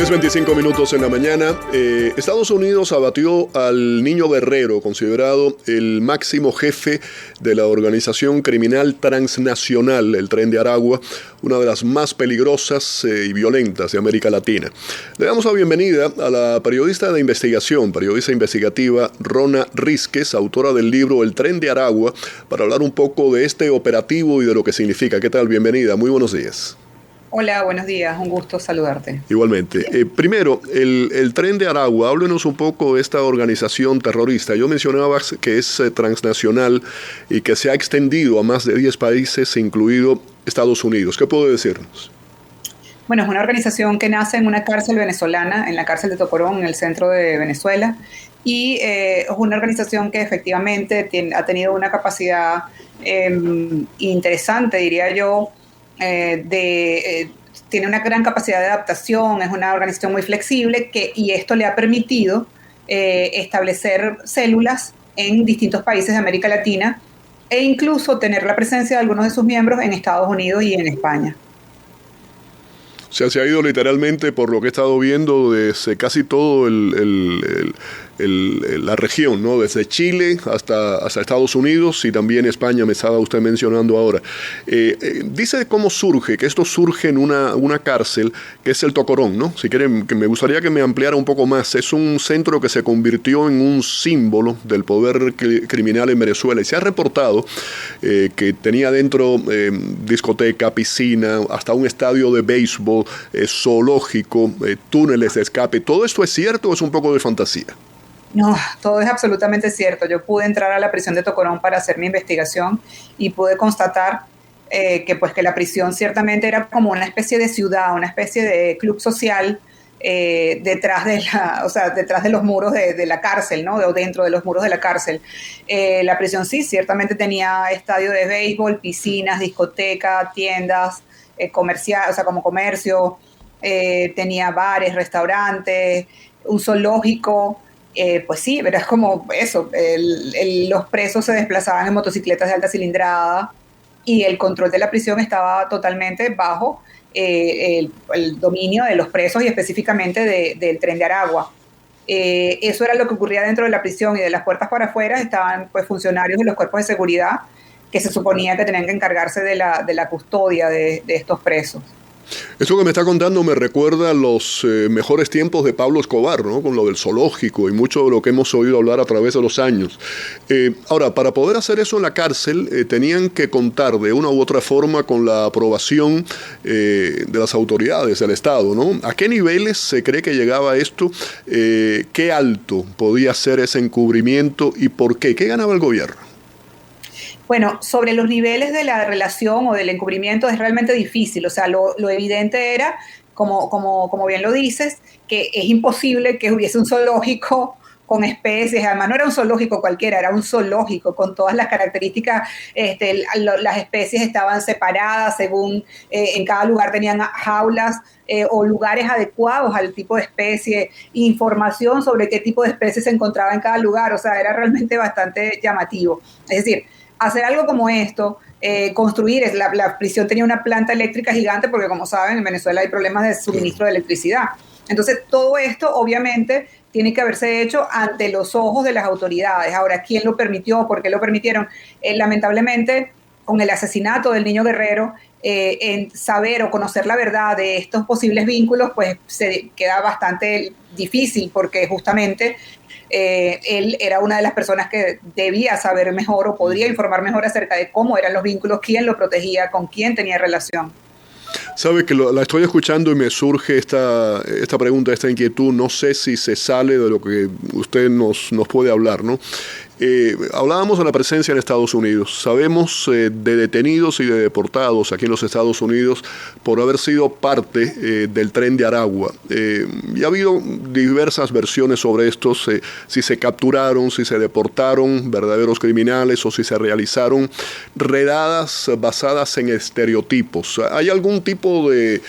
10:25 en la mañana. Estados Unidos abatió al niño guerrero, considerado el máximo jefe de la organización criminal transnacional, el Tren de Aragua, una de las más peligrosas y violentas de América Latina. Le damos la bienvenida a la periodista de investigación, periodista investigativa Rona Rísquez, autora del libro El Tren de Aragua, para hablar un poco de este operativo y de lo que significa. ¿Qué tal? Bienvenida, muy buenos días. Hola, buenos días, un gusto saludarte. Igualmente. Primero, el Tren de Aragua, háblenos un poco de esta organización terrorista. Yo mencionaba que es transnacional y que se ha extendido a más de 10 países, incluido Estados Unidos. ¿Qué puede decirnos? Bueno, es una organización que nace en una cárcel venezolana, en la cárcel de Tocorón, en el centro de Venezuela, y es una organización que efectivamente ha tenido una capacidad interesante, diría yo, tiene una gran capacidad de adaptación, es una organización muy flexible y esto le ha permitido establecer células en distintos países de América Latina e incluso tener la presencia de algunos de sus miembros en Estados Unidos y en España. O sea, se ha ido literalmente, por lo que he estado viendo, desde casi todo la región, ¿no? Desde Chile hasta Estados Unidos y también España, me estaba usted mencionando ahora. Dice cómo surge, que esto surge en una cárcel, que es el Tocorón, ¿no? Si quieren, que me gustaría que me ampliara un poco más. Es un centro que se convirtió en un símbolo del poder criminal en Venezuela y se ha reportado que tenía dentro discoteca, piscina, hasta un estadio de béisbol, zoológico, túneles de escape. ¿Todo esto es cierto o es un poco de fantasía? No, todo es absolutamente cierto. Yo pude entrar a la prisión de Tocorón para hacer mi investigación y pude constatar que la prisión ciertamente era como una especie de ciudad, una especie de club social detrás de los muros de la cárcel, ¿no? O dentro de los muros de la cárcel. La prisión sí, ciertamente tenía estadio de béisbol, piscinas, discoteca, tiendas, comercial, o sea, como comercio, tenía bares, restaurantes, un zoológico. Pues sí, pero es como eso, los presos se desplazaban en motocicletas de alta cilindrada y el control de la prisión estaba totalmente bajo el dominio de los presos y específicamente del Tren de Aragua. Eso era lo que ocurría dentro de la prisión, y de las puertas para afuera estaban pues funcionarios de los cuerpos de seguridad que se suponía que tenían que encargarse de la custodia de estos presos. Esto que me está contando me recuerda a los mejores tiempos de Pablo Escobar, ¿no? Con lo del zoológico y mucho de lo que hemos oído hablar a través de los años. Ahora, para poder hacer eso en la cárcel, tenían que contar de una u otra forma con la aprobación de las autoridades del Estado, ¿no? ¿A qué niveles se cree que llegaba esto? ¿Qué alto podía ser ese encubrimiento y por qué? ¿Qué ganaba el gobierno? Bueno, sobre los niveles de la relación o del encubrimiento es realmente difícil. O sea, lo evidente era, como bien lo dices, que es imposible que hubiese un zoológico con especies. Además, no era un zoológico cualquiera, era un zoológico con todas las características. Las especies estaban separadas según en cada lugar tenían jaulas o lugares adecuados al tipo de especie, información sobre qué tipo de especie se encontraba en cada lugar. O sea, era realmente bastante llamativo. Es decir, hacer algo como esto, construir, la prisión tenía una planta eléctrica gigante porque, como saben, en Venezuela hay problemas de suministro de electricidad. Entonces, todo esto obviamente tiene que haberse hecho ante los ojos de las autoridades. Ahora, ¿quién lo permitió? ¿Por qué lo permitieron? Lamentablemente, con el asesinato del niño guerrero, en saber o conocer la verdad de estos posibles vínculos, pues se queda bastante difícil porque justamente él era una de las personas que debía saber mejor o podría informar mejor acerca de cómo eran los vínculos, quién lo protegía, con quién tenía relación. Sabe que la estoy escuchando y me surge esta pregunta, esta inquietud. No sé si se sale de lo que usted nos puede hablar, ¿no? Hablábamos de la presencia en Estados Unidos. Sabemos de detenidos y de deportados aquí en los Estados Unidos por haber sido parte del Tren de Aragua. Y ha habido diversas versiones sobre esto, si se capturaron, si se deportaron verdaderos criminales o si se realizaron redadas basadas en estereotipos. ¿Hay algún tipo de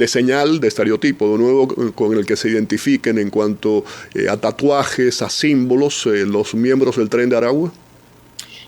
señal, de estereotipo, de nuevo, con el que se identifiquen en cuanto a tatuajes, a símbolos, los miembros del Tren de Aragua?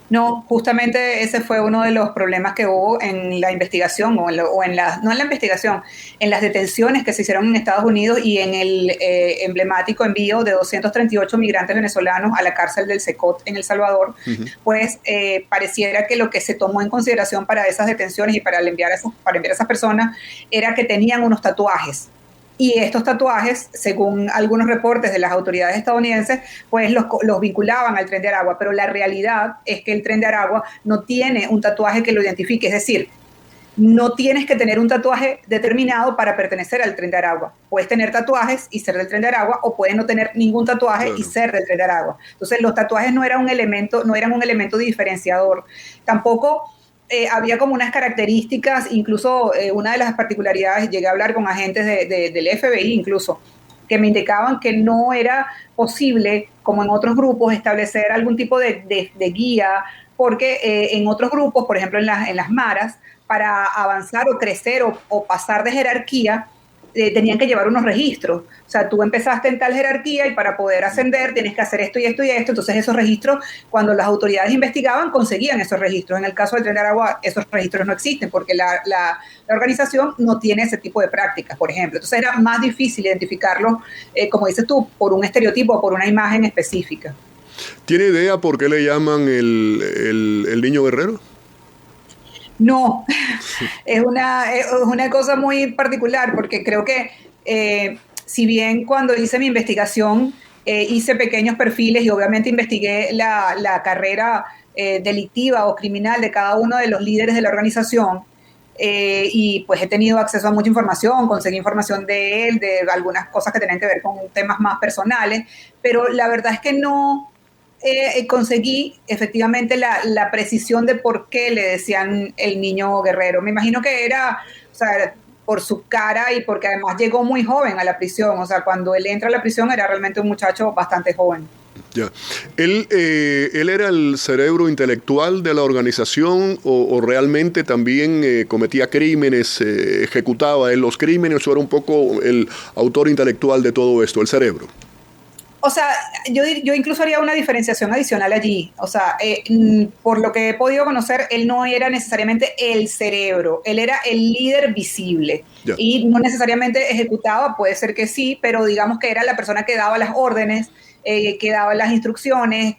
No, justamente ese fue uno de los problemas que hubo en la investigación no en la investigación, en las detenciones que se hicieron en Estados Unidos y en el emblemático envío de 238 migrantes venezolanos a la cárcel del Secot en El Salvador. Pues pareciera que lo que se tomó en consideración para esas detenciones y para enviar a esas personas era que tenían unos tatuajes. Y estos tatuajes, según algunos reportes de las autoridades estadounidenses, pues los vinculaban al Tren de Aragua, pero la realidad es que el Tren de Aragua no tiene un tatuaje que lo identifique, es decir, no tienes que tener un tatuaje determinado para pertenecer al Tren de Aragua. Puedes tener tatuajes y ser del Tren de Aragua, o puedes no tener ningún tatuaje y ser del Tren de Aragua. Entonces, los tatuajes no eran un elemento diferenciador. Tampoco había como unas características, incluso una de las particularidades, llegué a hablar con agentes del FBI incluso, que me indicaban que no era posible, como en otros grupos, establecer algún tipo de guía, porque en otros grupos, por ejemplo en las maras, para avanzar o crecer o pasar de jerarquía, tenían que llevar unos registros. O sea, tú empezaste en tal jerarquía y para poder ascender tienes que hacer esto y esto y esto. Entonces esos registros, cuando las autoridades investigaban, conseguían esos registros. En el caso del Tren de Aragua, esos registros no existen porque la organización no tiene ese tipo de prácticas, por ejemplo. Entonces era más difícil identificarlo, como dices tú, por un estereotipo o por una imagen específica. ¿Tiene idea por qué le llaman el niño guerrero? No, es una cosa muy particular porque creo que si bien cuando hice mi investigación hice pequeños perfiles y obviamente investigué la carrera delictiva o criminal de cada uno de los líderes de la organización, y pues he tenido acceso a mucha información, conseguí información de él, de algunas cosas que tenían que ver con temas más personales, pero la verdad es que no conseguí efectivamente la precisión de por qué le decían el niño guerrero. Me imagino que era, o sea, por su cara y porque además llegó muy joven a la prisión. O sea, cuando él entra a la prisión era realmente un muchacho bastante joven. Ya. ¿Él era el cerebro intelectual de la organización o realmente también cometía crímenes, ejecutaba él los crímenes o era un poco el autor intelectual de todo esto, el cerebro? O sea, yo incluso haría una diferenciación adicional allí. O sea, por lo que he podido conocer, él no era necesariamente el cerebro, él era el líder visible. Yeah. Y no necesariamente ejecutaba, puede ser que sí, pero digamos que era la persona que daba las órdenes, que daba las instrucciones,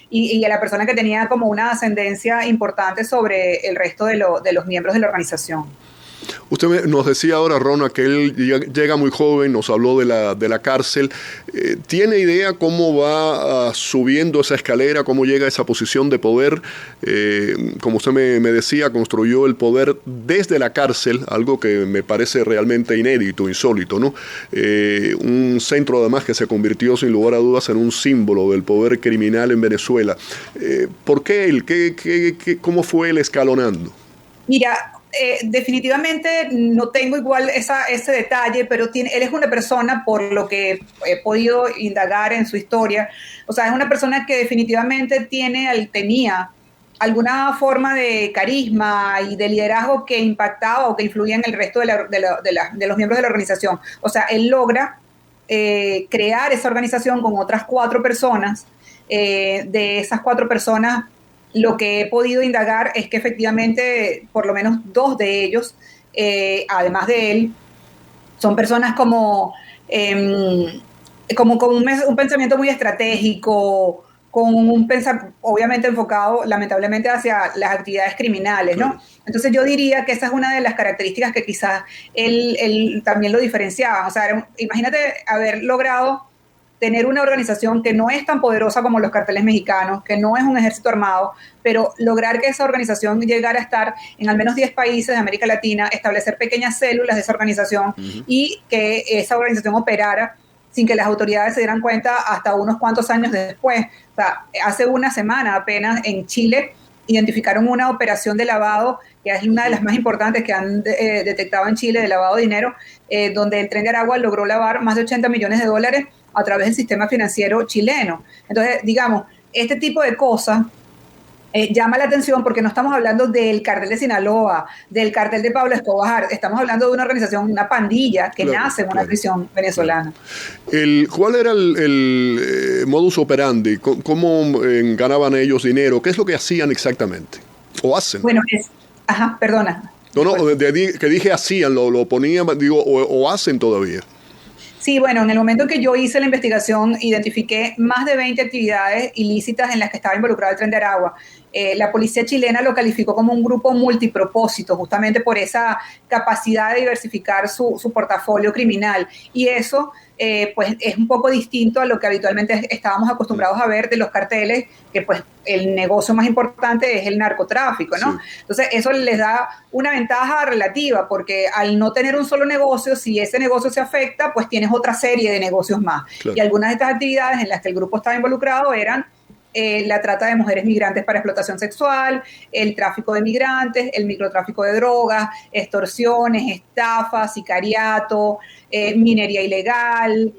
y la persona que tenía como una ascendencia importante sobre el resto de los miembros de la organización. Usted nos decía ahora, Rona, que él llega muy joven, nos habló de la cárcel. ¿Tiene idea cómo va subiendo esa escalera, cómo llega a esa posición de poder? Como usted me decía, construyó el poder desde la cárcel, algo que me parece realmente inédito, insólito, ¿no? Un centro además que se convirtió sin lugar a dudas en un símbolo del poder criminal en Venezuela. ¿Por qué él? ¿Cómo fue él escalonando? Mira, definitivamente no tengo igual ese detalle, pero él es una persona, por lo que he podido indagar en su historia, o sea, es una persona que definitivamente tenía alguna forma de carisma y de liderazgo que impactaba o que influía en el resto de los miembros de la organización. O sea, él logra crear esa organización con otras 4 personas. De esas 4 personas, lo que he podido indagar es que efectivamente por lo menos 2 de ellos, además de él, son personas como con un pensamiento muy estratégico, con un pensamiento obviamente enfocado lamentablemente hacia las actividades criminales, ¿no? Entonces yo diría que esa es una de las características que quizás él también lo diferenciaba. O sea, imagínate haber logrado tener una organización que no es tan poderosa como los carteles mexicanos, que no es un ejército armado, pero lograr que esa organización llegara a estar en al menos 10 países de América Latina, establecer pequeñas células de esa organización y que esa organización operara sin que las autoridades se dieran cuenta hasta unos cuantos años después. O sea, hace una semana apenas en Chile identificaron una operación de lavado, que es una de las más importantes que han detectado en Chile, de lavado de dinero, donde el Tren de Aragua logró lavar más de $80 millones a través del sistema financiero chileno. Entonces, digamos, este tipo de cosas Llama la atención porque no estamos hablando del cartel de Sinaloa, del cartel de Pablo Escobar, estamos hablando de una organización, una pandilla que nace en una prisión venezolana. ¿Cuál era el modus operandi? ¿Cómo ganaban ellos dinero? ¿Qué es lo que hacían exactamente? ¿O hacen? Bueno, perdona. No, que dije hacían, lo ponían, digo, o hacen todavía. Sí, bueno, en el momento en que yo hice la investigación, identifiqué más de 20 actividades ilícitas en las que estaba involucrado el Tren de Aragua. La policía chilena lo calificó como un grupo multipropósito, justamente por esa capacidad de diversificar su portafolio criminal. Y eso, pues, es un poco distinto a lo que habitualmente estábamos acostumbrados a ver de los carteles, que pues el negocio más importante es el narcotráfico, ¿no? Sí. Entonces, eso les da una ventaja relativa, porque al no tener un solo negocio, si ese negocio se afecta, pues tienes otra serie de negocios más. Claro. Y algunas de estas actividades en las que el grupo estaba involucrado eran la trata de mujeres migrantes para explotación sexual, el tráfico de migrantes, el microtráfico de drogas, extorsiones, estafas, sicariato, minería ilegal,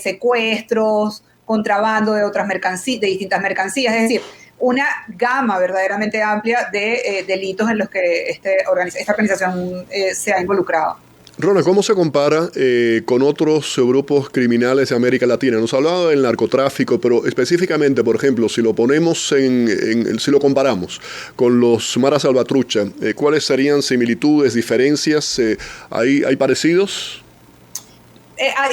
secuestros, contrabando de otras mercancías, de distintas mercancías, es decir, una gama verdaderamente amplia de delitos en los que esta organización se ha involucrado. Rona, ¿cómo se compara con otros grupos criminales de América Latina? Nos ha hablado del narcotráfico, pero específicamente, por ejemplo, si lo ponemos si lo comparamos con los Mara Salvatrucha, ¿cuáles serían similitudes, diferencias? ¿Hay parecidos?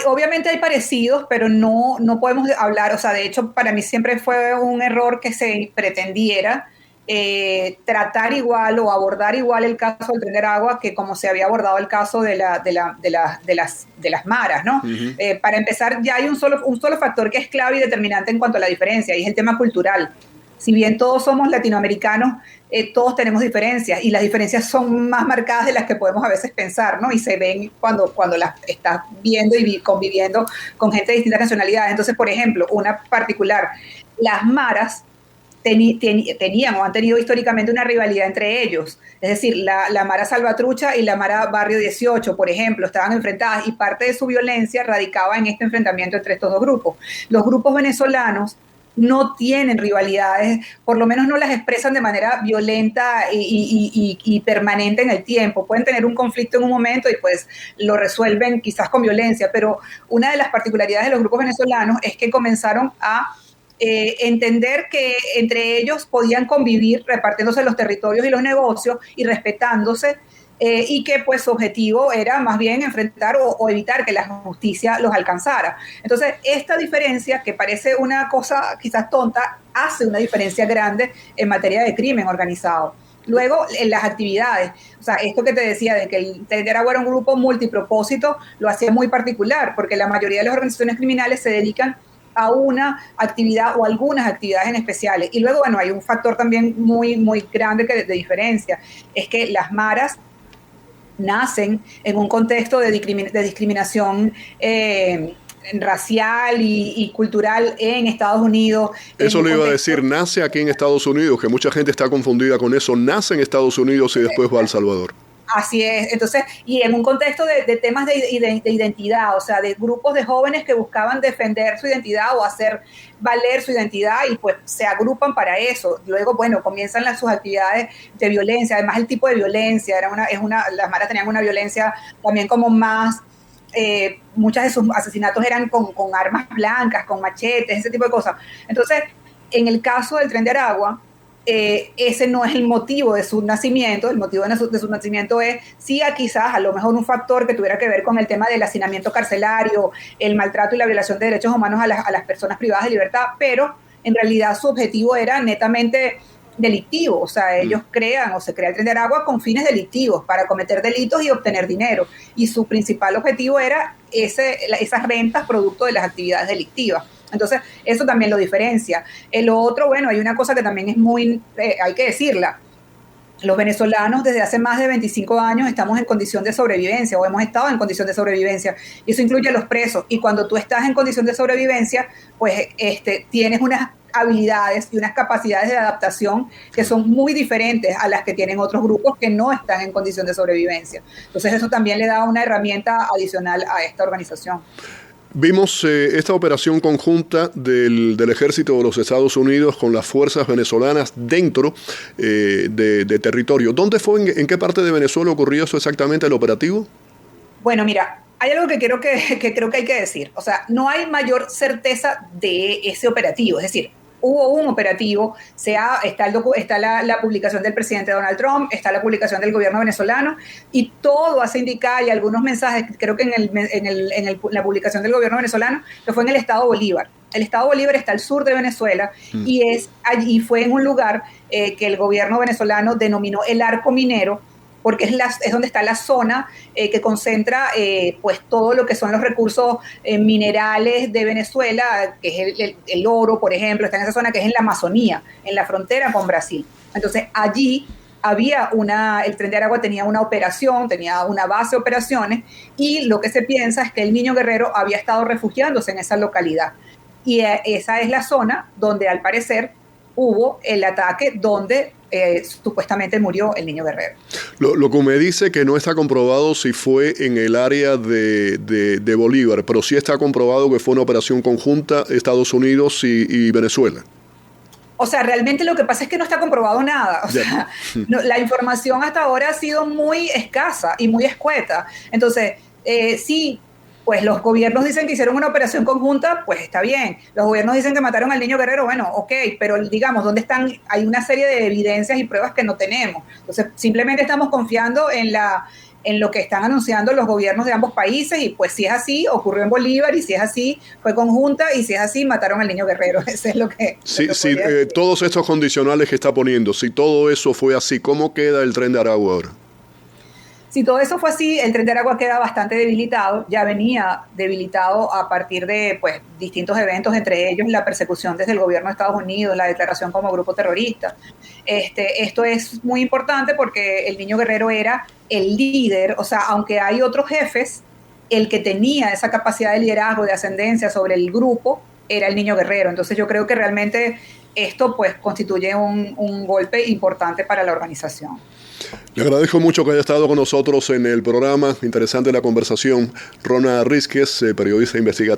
Obviamente hay parecidos, pero no podemos hablar, o sea, de hecho, para mí siempre fue un error que se pretendiera tratar igual o abordar igual el caso del Tren de Aragua que como se había abordado el caso de las maras, ¿no? Uh-huh. Para empezar, ya hay un solo factor que es clave y determinante en cuanto a la diferencia, y es el tema cultural. Si bien todos somos latinoamericanos, todos tenemos diferencias, y las diferencias son más marcadas de las que podemos a veces pensar, ¿no? Y se ven cuando las estás viendo y conviviendo con gente de distintas nacionalidades. Entonces, por ejemplo, una particular, las maras tenían o han tenido históricamente una rivalidad entre ellos. Es decir, la Mara Salvatrucha y la Mara Barrio 18, por ejemplo, estaban enfrentadas, y parte de su violencia radicaba en este enfrentamiento entre estos dos grupos. Los grupos venezolanos no tienen rivalidades, por lo menos no las expresan de manera violenta y permanente en el tiempo. Pueden tener un conflicto en un momento y pues lo resuelven quizás con violencia, pero una de las particularidades de los grupos venezolanos es que comenzaron a entender que entre ellos podían convivir repartiéndose los territorios y los negocios y respetándose, y que pues su objetivo era más bien enfrentar o evitar que la justicia los alcanzara. Entonces, esta diferencia, que parece una cosa quizás tonta, hace una diferencia grande en materia de crimen organizado. Luego, en las actividades, o sea, esto que te decía de que el Tren de Aragua era un grupo multipropósito, lo hacía muy particular, porque la mayoría de las organizaciones criminales se dedican a una actividad o algunas actividades en especiales. Y luego, bueno, hay un factor también muy, muy grande de diferencia, es que las maras nacen en un contexto de discriminación racial y cultural en Estados Unidos. Eso le iba a decir, nace aquí en Estados Unidos, que mucha gente está confundida con eso, nace en Estados Unidos y después va a El Salvador. Así es, entonces, y en un contexto de temas de identidad, o sea, de grupos de jóvenes que buscaban defender su identidad o hacer valer su identidad, y pues se agrupan para eso. Luego, bueno, comienzan sus actividades de violencia. Además, el tipo de violencia las maras tenían una violencia también como más, muchas de sus asesinatos eran con armas blancas, con machetes, ese tipo de cosas. Entonces, en el caso del Tren de Aragua, ese no es el motivo de su nacimiento. El motivo de su nacimiento es, sí, quizás a lo mejor un factor que tuviera que ver con el tema del hacinamiento carcelario, el maltrato y la violación de derechos humanos a las personas privadas de libertad, pero en realidad su objetivo era netamente delictivo. O sea, ellos se crea el Tren de Aragua con fines delictivos, para cometer delitos y obtener dinero, y su principal objetivo era esas rentas producto de las actividades delictivas. Entonces, eso también lo diferencia. Lo otro, bueno, hay una cosa que también es muy, hay que decirla. Los venezolanos desde hace más de 25 años estamos en condición de sobrevivencia, o hemos estado en condición de sobrevivencia, y eso incluye a los presos. Y cuando tú estás en condición de sobrevivencia, pues tienes unas habilidades y unas capacidades de adaptación que son muy diferentes a las que tienen otros grupos que no están en condición de sobrevivencia. Entonces, eso también le da una herramienta adicional a esta organización. Vimos esta operación conjunta del ejército de los Estados Unidos con las fuerzas venezolanas dentro de territorio. ¿Dónde fue, en qué parte de Venezuela ocurrió eso exactamente, el operativo? Bueno, mira, hay algo que creo que hay que decir. O sea, no hay mayor certeza de ese operativo. Es decir, hubo un operativo, está la publicación del presidente Donald Trump, está la publicación del gobierno venezolano, y todo hace indicar, y algunos mensajes, creo que en la publicación del gobierno venezolano, que fue en el estado Bolívar. El estado Bolívar está al sur de Venezuela y fue en un lugar que el gobierno venezolano denominó el arco minero, porque es donde está la zona que concentra pues todo lo que son los recursos minerales de Venezuela, que es el oro, por ejemplo, está en esa zona que es en la Amazonía, en la frontera con Brasil. Entonces allí había el Tren de Aragua tenía una operación, tenía una base de operaciones, y lo que se piensa es que el Niño Guerrero había estado refugiándose en esa localidad. Y esa es la zona donde al parecer hubo el ataque donde supuestamente murió el Niño Guerrero. Lo que me dice que no está comprobado si fue en el área de Bolívar, pero sí está comprobado que fue una operación conjunta Estados Unidos y Venezuela. O sea, realmente lo que pasa es que no está comprobado nada. O sea, la información hasta ahora ha sido muy escasa y muy escueta. Entonces, sí, pues los gobiernos dicen que hicieron una operación conjunta, pues está bien. Los gobiernos dicen que mataron al Niño Guerrero, bueno, ok, pero digamos, ¿dónde están? Hay una serie de evidencias y pruebas que no tenemos. Entonces, simplemente estamos confiando en lo que están anunciando los gobiernos de ambos países, y pues si es así, ocurrió en Bolívar, y si es así, fue conjunta, y si es así, mataron al Niño Guerrero. Eso es lo que... Sí, todos estos condicionales que está poniendo, si todo eso fue así, ¿cómo queda el Tren de Aragua ahora? Si todo eso fue así, el Tren de Aragua queda bastante debilitado, ya venía debilitado a partir de pues, distintos eventos, entre ellos la persecución desde el gobierno de Estados Unidos, la declaración como grupo terrorista. Esto es muy importante porque el Niño Guerrero era el líder, o sea, aunque hay otros jefes, el que tenía esa capacidad de liderazgo, de ascendencia sobre el grupo, era el Niño Guerrero. Entonces yo creo que realmente esto pues constituye un golpe importante para la organización. Le agradezco mucho que haya estado con nosotros en el programa. Interesante la conversación. Rona Rísquez, periodista investigativa.